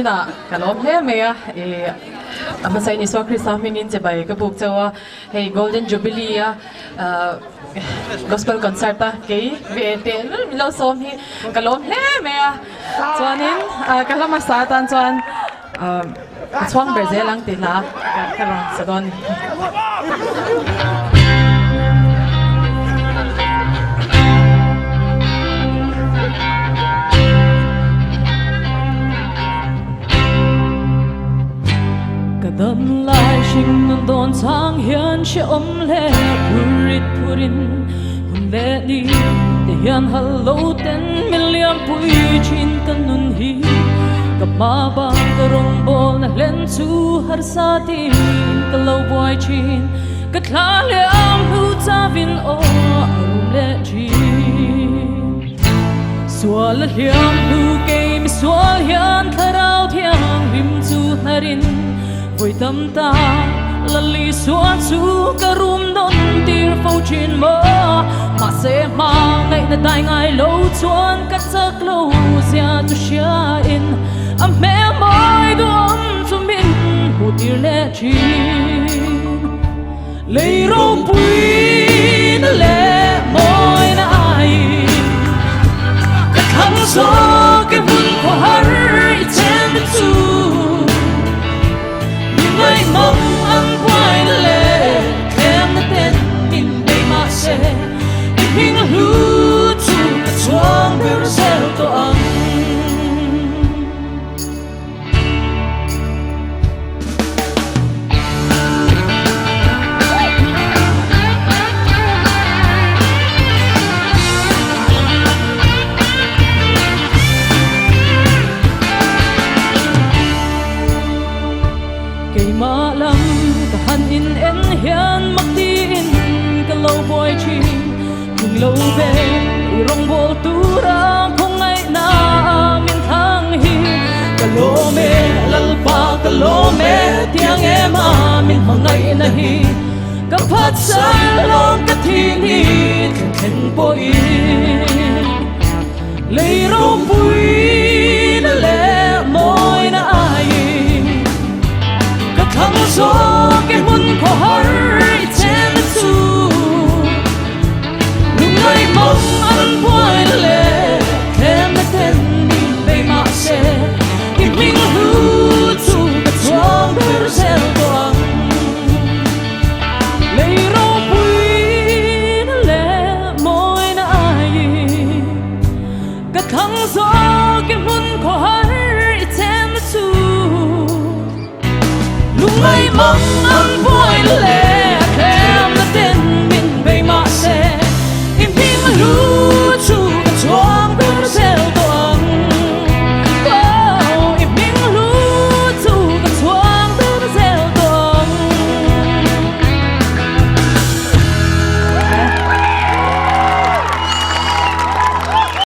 na kalom he mea amasay ni so Christ mingin je bai ka buk chawa hey golden jubilee gospel concert ta ke vete lo som hi kalom he mea chuanin kalama satan chuan chuang Brazil ang tila karong sadon Kadam lai shing non don sang hian she om le purit purin hun le ni te hian hallo ten million pui chin kan nun hi kama ba ka rong bol na len chu har sa tin ka lo boy chin ka thla le am hu cha vin o arum le chin sual le hiam hu ke mi sual hian tharau thiang him chu harin vui tâm ta lali suan su karum don tir phau chin mơ mà sẽ mang ngày na dai ngai lâu chuan cắt sắc lâu xia tu xia in am mẹ mỏi đom chu min hu tir le chin lấy rô bui na le mỏi na ai cắt hăng gió cái vun của har trên tu ngày mong ăn quay lệ em đã tên in đây mà sẽ in hình hú chu cả choang bêu rêu to ăn mà lắm ta han in en hian mặc tin ka lâu boy chi cùng lâu về rong bol tu ra không ngày na min thang hi ka lo me lal pa ka lo me tiang em a min hang ngày na hi ka phat sa long ka thi ni theng boy lấy rong bui na le moi na ai thăng gió cái hun của har trên su lúc ngày mong ăn quay lệ em đã tên mình đây mà sẽ tìm mình hú chu cả choang bêu rêu toang lấy rô bui na lệ môi na ai cả thăng gió cái hun của har trên su ngày mong ăn vui lệ